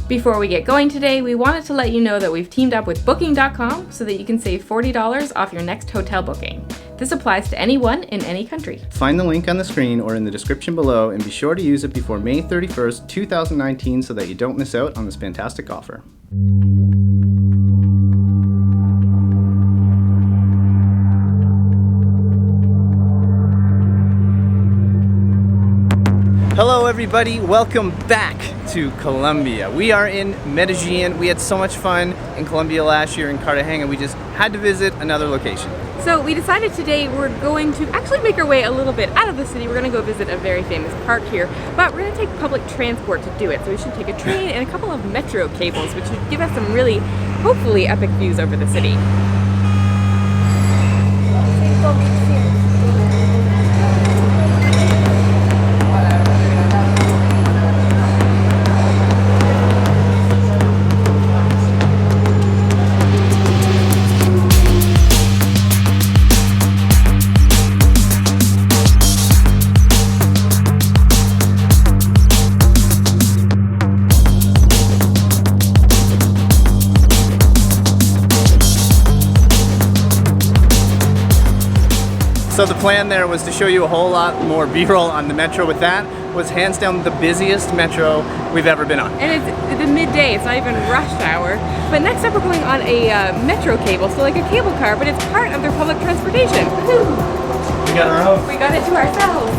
Before we get going today, we wanted to let you know that we've teamed up with Booking.com so that you can save $40 off your next hotel booking. This applies to anyone in any country. Find the link on the screen or in the description below and be sure to use it before May 31st, 2019 so that you don't miss out on this fantastic offer. Hello everybody, welcome back to Colombia. We are in Medellin. We had so much fun in Colombia last year in Cartagena. We just had to visit another location. So we decided today we're going to actually make our way a little bit out of the city. We're going to go visit a very famous park here, but we're going to take public transport to do it. So we should take a train and a couple of metro cables, which should give us some really, hopefully, epic views over the city. So the plan there was to show you a whole lot more B-roll on the metro. With that was hands down the busiest metro we've ever been on. And it's the midday, it's not even rush hour. But next up we're going on a metro cable, so like a cable car, but it's part of their public transportation. Woo-hoo. We got our own. We got it to ourselves.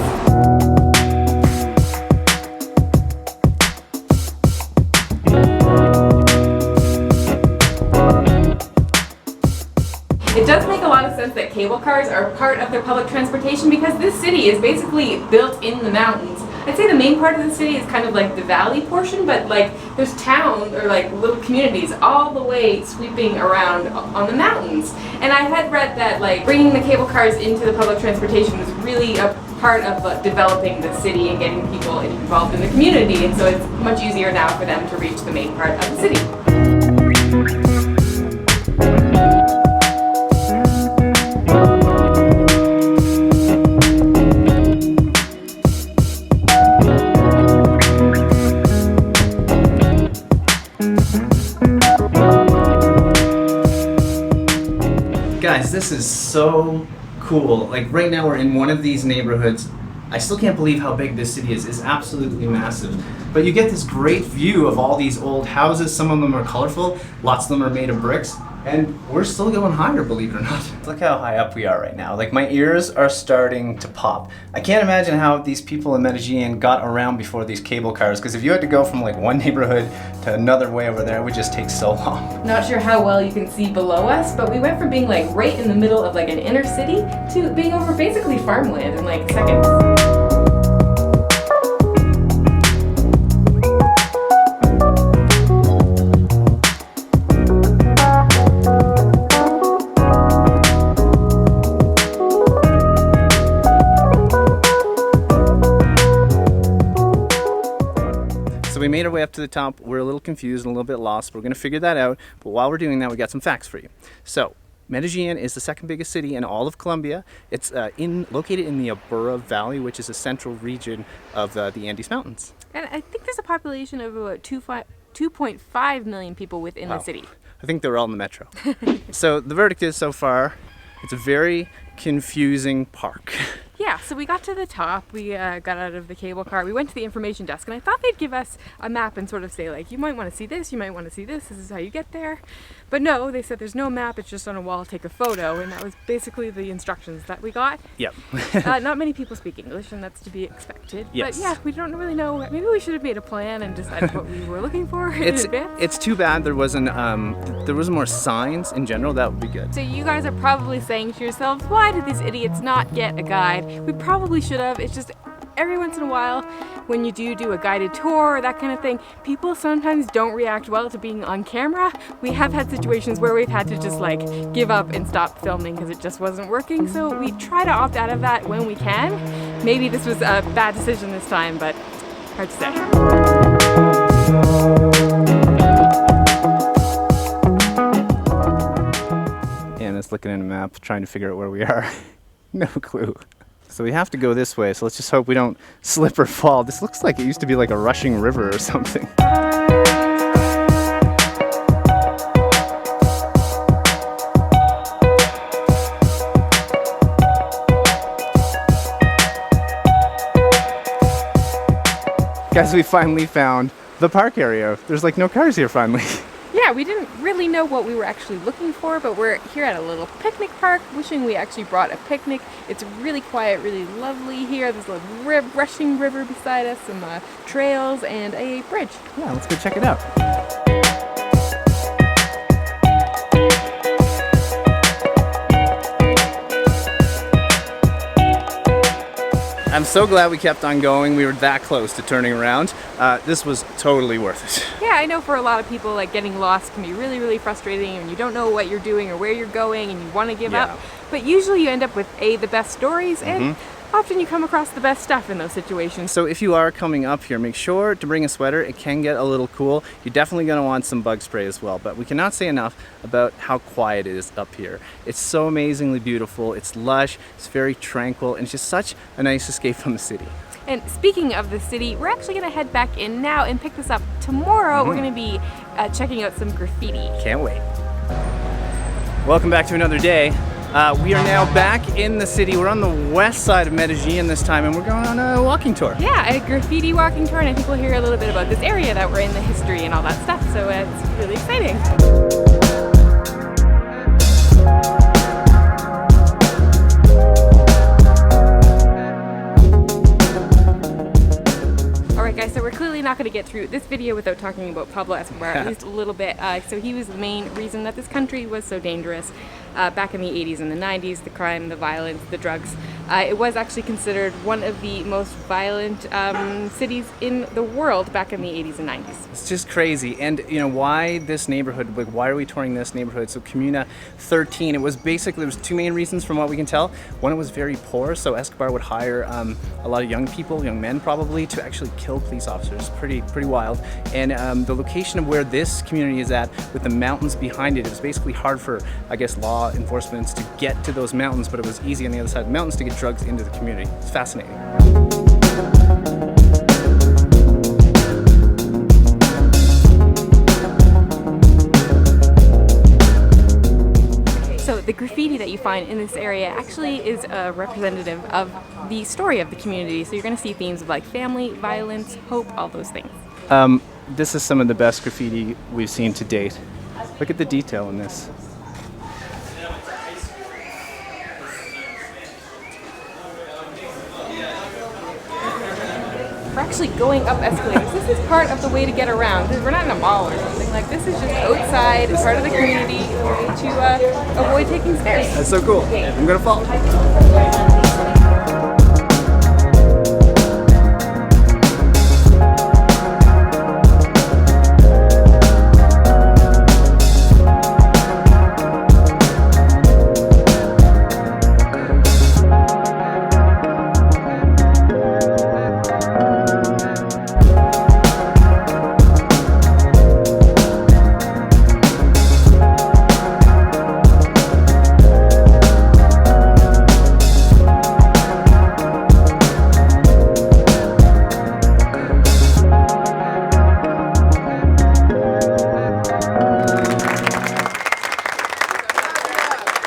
It does make a lot of sense that cable cars are part of their public transportation because this city is basically built in the mountains. I'd say the main part of the city is kind of like the valley portion, but like there's towns or like little communities all the way sweeping around on the mountains. And I had read that like bringing the cable cars into the public transportation was really a part of developing the city and getting people involved in the community, and so it's much easier now for them to reach the main part of the city. Guys, this is so cool. Like right now we're in one of these neighborhoods. I still can't believe how big this city is. It's absolutely massive. But you get this great view of all these old houses. Some of them are colorful, lots of them are made of bricks. And we're still going higher, believe it or not. Look how high up we are right now. Like my ears are starting to pop. I can't imagine how these people in Medellin got around before these cable cars, because if you had to go from like one neighborhood to another way over there, it would just take so long. Not sure how well you can see below us, but we went from being like right in the middle of like an inner city to being over basically farmland in like seconds. So we made our way up to the top. We're a little confused and a little bit lost. We're going to figure that out. But while we're doing that, we got some facts for you. So Medellin is the second biggest city in all of Colombia. It's located in the Arví Valley, which is a central region of the Andes Mountains. And I think there's a population of about 2.5 million people within the city. I think they're all in the metro. So the verdict is so far, it's a very confusing park. Yeah, so we got to the top, we got out of the cable car, we went to the information desk, and I thought they'd give us a map and sort of say like, you might want to see this, you might want to see this is how you get there. But no, they said there's no map, it's just on a wall, take a photo, and that was basically the instructions that we got. Yep. Not many people speak English, and that's to be expected. Yes. But yeah, we don't really know, maybe we should have made a plan and decided what we were looking for in advance. It's too bad there wasn't more signs in general. That would be good. So you guys are probably saying to yourselves, why did these idiots not get a guide? We probably should have. It's just every once in a while when you do a guided tour or that kind of thing, people sometimes don't react well to being on camera. We have had situations where we've had to just like give up and stop filming because it just wasn't working. So we try to opt out of that when we can. Maybe this was a bad decision this time, but hard to say. Anna's looking at a map, trying to figure out where we are. No clue. So we have to go this way, so let's just hope we don't slip or fall. This looks like it used to be like a rushing river or something. Guys, we finally found the park area. There's like no cars here finally. Yeah, we didn't really know what we were actually looking for, but we're here at a little picnic park, wishing we actually brought a picnic. It's really quiet, really lovely here. There's a rushing river beside us, some trails, and a bridge. Yeah, let's go check it out. I'm so glad we kept on going. We were that close to turning around. This was totally worth it. Yeah, I know for a lot of people, like getting lost can be really, really frustrating and you don't know what you're doing or where you're going and you want to give up. But usually you end up with the best stories and often you come across the best stuff in those situations. So if you are coming up here, make sure to bring a sweater. It can get a little cool. You're definitely going to want some bug spray as well, but we cannot say enough about how quiet it is up here. It's so amazingly beautiful. It's lush, it's very tranquil, and it's just such a nice escape from the city. And speaking of the city, we're actually going to head back in now and pick this up tomorrow. We're going to be checking out some graffiti. Can't wait. Welcome back to another day. We are now back in the city. We're on the west side of Medellin this time, and we're going on a walking tour. Yeah, a graffiti walking tour, and I think we'll hear a little bit about this area that we're in, the history and all that stuff, so it's really exciting. Alright guys, so we're clearly not going to get through this video without talking about Pablo Escobar, at least a little bit. So he was the main reason that this country was so dangerous back in the 80s and the 90s, the crime, the violence, the drugs. It was actually considered one of the most violent cities in the world back in the 80s and 90s. It's just crazy. And you know, why this neighborhood, like why are we touring this neighborhood? So Comuna 13, it was basically, there was two main reasons from what we can tell. One, it was very poor, so Escobar would hire a lot of young people, young men probably, to actually kill police officers. Pretty wild. And the location of where this community is at, with the mountains behind it, it was basically hard for, I guess, law enforcement to get to those mountains, but it was easy on the other side of the mountains to get drugs into the community. It's fascinating. So the graffiti that you find in this area actually is a representative of the story of the community. So you're going to see themes of like family, violence, hope, all those things. This is some of the best graffiti we've seen to date. Look at the detail in this. We're actually going up escalators. This is part of the way to get around. We're not in a mall or something. Like, this is just outside, it's part of the community, a way to avoid taking stairs. That's so cool. I'm gonna fall.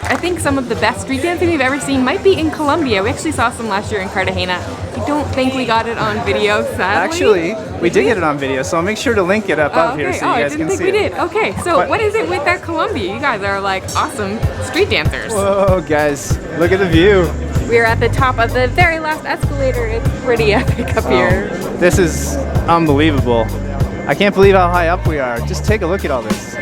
I think some of the best street dancing we've ever seen might be in Colombia. We actually saw some last year in Cartagena. I don't think we got it on video, sadly. Actually, we did get it on video, so I'll make sure to link it up here so you guys can see it. I didn't think we did. Okay, so what is it with that Colombia? You guys are like awesome street dancers. Whoa, guys, look at the view. We're at the top of the very last escalator. It's pretty epic up here. This is unbelievable. I can't believe how high up we are. Just take a look at all this.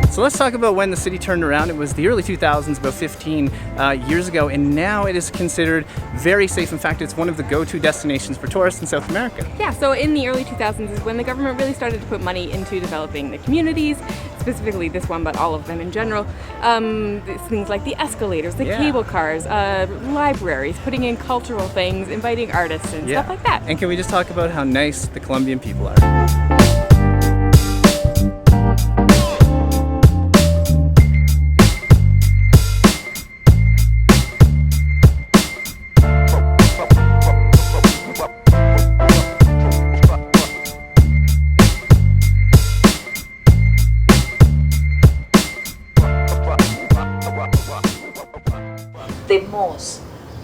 So let's talk about when the city turned around. It was the early 2000s, about 15 years ago, and now it is considered very safe. In fact, it's one of the go-to destinations for tourists in South America. Yeah, so in the early 2000s is when the government really started to put money into developing the communities, specifically this one, but all of them in general. Things like the escalators, the cable cars, libraries, putting in cultural things, inviting artists and stuff like that. And can we just talk about how nice the Colombian people are?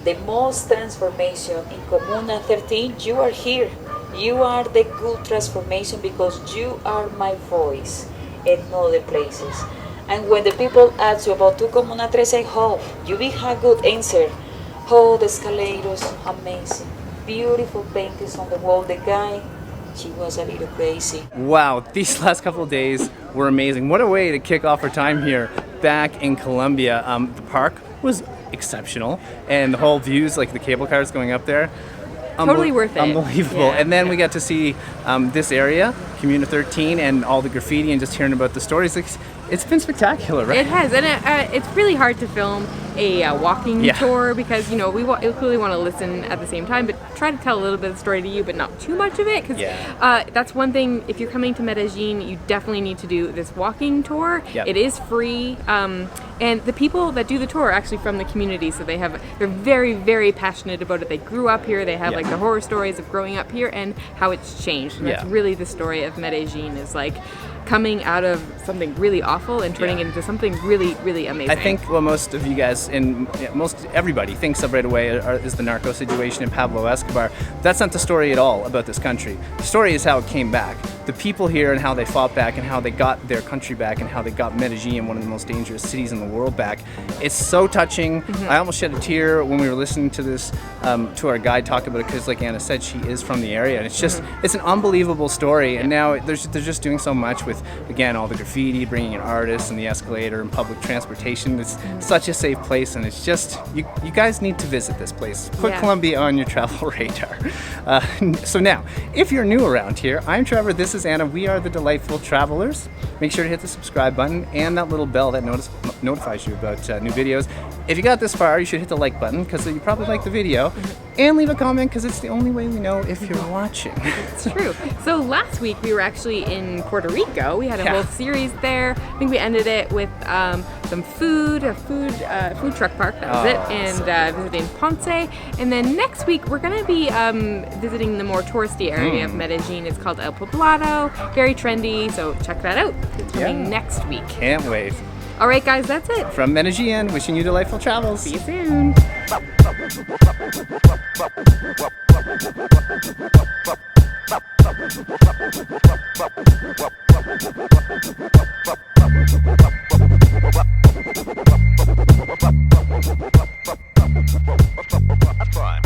the most transformation in Comuna 13, you are here. You are the good transformation because you are my voice in other places. And when the people ask you about tu Comuna 13, oh, you will have good answer. Oh, the escalators, amazing. Beautiful paintings on the wall. The guy, she was a little crazy. Wow, these last couple of days were amazing. What a way to kick off our time here back in Colombia. The park was exceptional, and the whole views, like the cable cars going up there, Totally worth it. Unbelievable. Yeah, And then yeah. we got to see this area, Comuna 13, and all the graffiti, and just hearing about the stories. It's been spectacular, right? It has, and it's really hard to film a walking Yeah. tour because we clearly want to listen at the same time, but try to tell a little bit of the story to you, but not too much of it. Because that's one thing. If you're coming to Medellin, you definitely need to do this walking tour. Yep. It is free, and the people that do the tour are actually from the community, so they're very, very passionate about it. They grew up here. They have Yeah. like the horror stories of growing up here and how it's changed. And that's Yeah. really the story of Medellin, is like coming out of something really awful and turning it into something really, really amazing. I think what most of you guys and most everybody thinks of right away is the narco situation in Pablo Escobar. That's not the story at all about this country. The story is how it came back. The people here and how they fought back and how they got their country back and how they got Medellin, one of the most dangerous cities in the world, back. It's so touching. I almost shed a tear when we were listening to this, to our guide talk about it, because like Anna said, she is from the area, and it's just, it's an unbelievable story. And now they're just doing so much with, again, all the graffiti, bringing in artists and the escalator and public transportation. It's such a safe place, and it's just, you guys need to visit this place. Put Yeah. Colombia on your travel radar. So now, if you're new around here, I'm Trevor, this is Anna, we are the Delightful Travelers. Make sure to hit the subscribe button and that little bell that notifies you about new videos. If you got this far, you should hit the like button because you probably like the video, and leave a comment because it's the only way we know if you're watching. It's true. So last week we were actually in Puerto Rico. We had a whole series there. I think we ended it with some food, a food truck park. That was it, and visiting Ponce. And then next week we're gonna be visiting the more touristy area of Medellin. It's called El Poblado. Very trendy. So check that out. It's coming next week. Can't wait. All right, guys, that's it. From Medellin, wishing you delightful travels. See you soon. Prime.